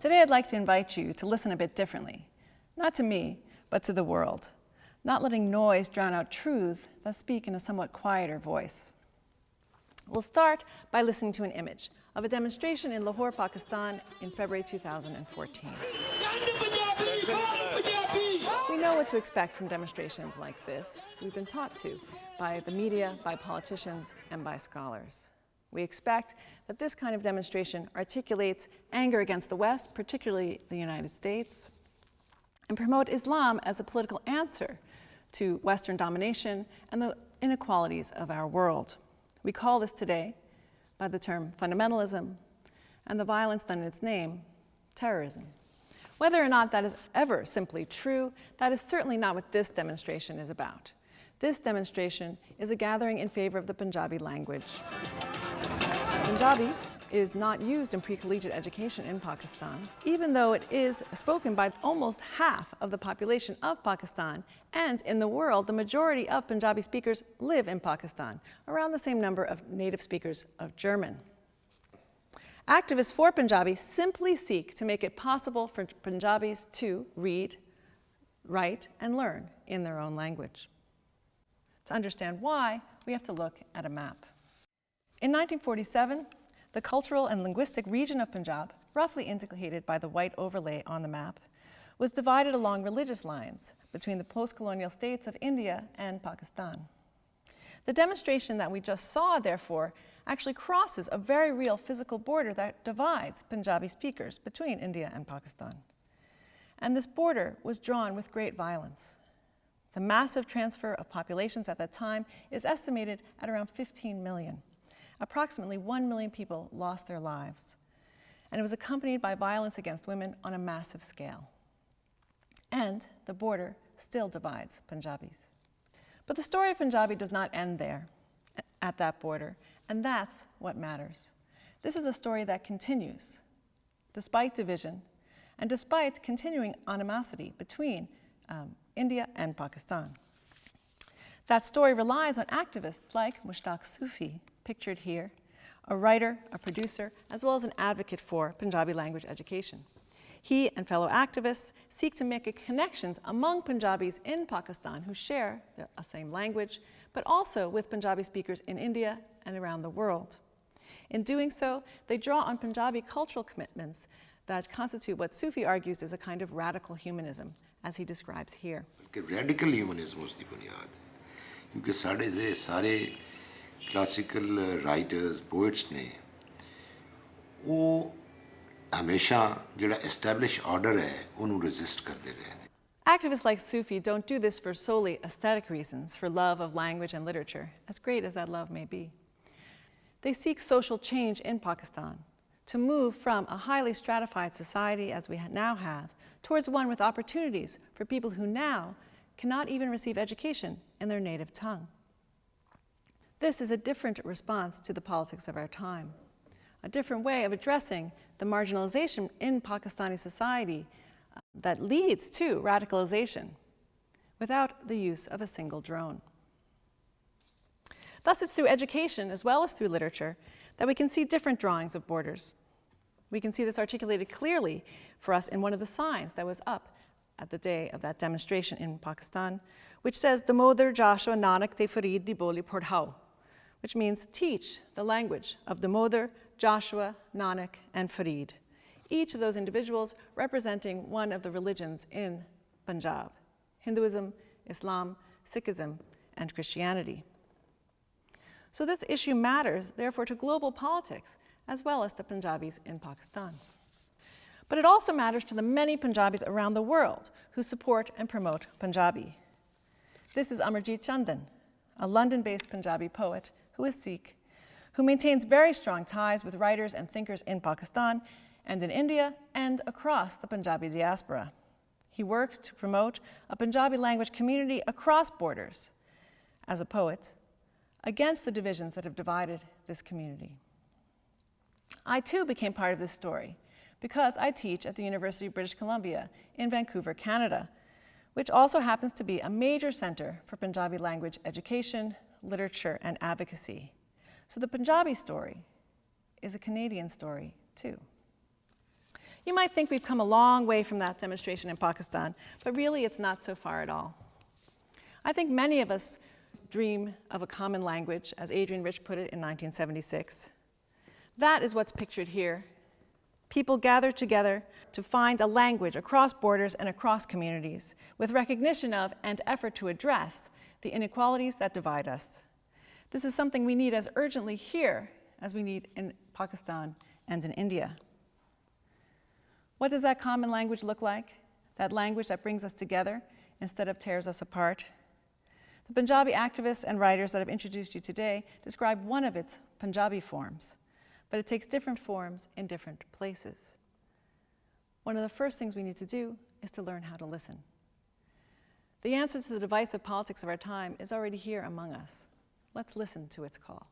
Today I'd like to invite you to listen a bit differently, not to me, but to the world, not letting noise drown out truths that speak in a somewhat quieter voice. We'll start by listening to an image of a demonstration in Lahore, Pakistan in February 2014. We know what to expect from demonstrations like this. We've been taught to by the media, by politicians, and by scholars. We expect that this kind of demonstration articulates anger against the West, particularly the United States, and promote Islam as a political answer to Western domination and the inequalities of our world. We call this today by the term fundamentalism, and the violence done in its name, terrorism. Whether or not that is ever simply true, that is certainly not what this demonstration is about. This demonstration is a gathering in favor of the Punjabi language. Punjabi is not used in pre-collegiate education in Pakistan, even though it is spoken by almost half of the population of Pakistan, and in the world, the majority of Punjabi speakers live in Pakistan, around the same number of native speakers of German. Activists for Punjabi simply seek to make it possible for Punjabis to read, write, and learn in their own language. To understand why, we have to look at a map. In 1947, the cultural and linguistic region of Punjab, roughly indicated by the white overlay on the map, was divided along religious lines between the post-colonial states of India and Pakistan. The demonstration that we just saw, therefore, actually crosses a very real physical border that divides Punjabi speakers between India and Pakistan. And this border was drawn with great violence. The massive transfer of populations at that time is estimated at around 15 million. Approximately 1 million people lost their lives, and it was accompanied by violence against women on a massive scale. And the border still divides Punjabis. But the story of Punjabi does not end there, at that border, and that's what matters. This is a story that continues, despite division, and despite continuing animosity between India and Pakistan. That story relies on activists like Mushtaq Sufi, pictured here, a writer, a producer, as well as an advocate for Punjabi language education. He and fellow activists seek to make connections among Punjabis in Pakistan who share the same language, but also with Punjabi speakers in India and around the world. In doing so, they draw on Punjabi cultural commitments that constitute what Sufi argues is a kind of radical humanism, as he describes here. Radical humanism is the बुनियाद है, क्योंकि साढ़े सारे classical writers poets ने वो हमेशा जिहड़ा establish order है उन्होंने रेजिस्ट करते रहे हैं. Activists like Sufi don't do this for solely aesthetic reasons, for love of language and literature, as great as that love may be. They seek social change in Pakistan, to move from a highly stratified society as we now have, towards one with opportunities for people who now cannot even receive education in their native tongue. This is a different response to the politics of our time, a different way of addressing the marginalization in Pakistani society that leads to radicalization without the use of a single drone. Thus, it's through education as well as through literature that we can see different drawings of borders. We can see this articulated clearly for us in one of the signs that was up at the day of that demonstration in Pakistan, which says, Damodar Joshua Nanak te Farid di Boli Pardhao, which means teach the language of Damodar, Joshua, Nanak, and Farid, each of those individuals representing one of the religions in Punjab, Hinduism, Islam, Sikhism, and Christianity. So this issue matters, therefore, to global politics, as well as to Punjabis in Pakistan. But it also matters to the many Punjabis around the world who support and promote Punjabi. This is Amarjit Chandan, a London-based Punjabi poet who is Sikh, who maintains very strong ties with writers and thinkers in Pakistan and in India and across the Punjabi diaspora. He works to promote a Punjabi language community across borders as a poet against the divisions that have divided this community. I too became part of this story because I teach at the University of British Columbia in Vancouver, Canada, which also happens to be a major center for Punjabi language education, literature, and advocacy. So the Punjabi story is a Canadian story too. You might think we've come a long way from that demonstration in Pakistan, but really it's not so far at all. I think many of us dream of a common language, as Adrienne Rich put it in 1976. That is what's pictured here. People gather together to find a language across borders and across communities, with recognition of and effort to address the inequalities that divide us. This is something we need as urgently here as we need in Pakistan and in India. What does that common language look like? That language that brings us together instead of tears us apart? The Punjabi activists and writers that I've introduced you today describe one of its Punjabi forms, but it takes different forms in different places. One of the first things we need to do is to learn how to listen. The answer to the divisive politics of our time is already here among us. Let's listen to its call.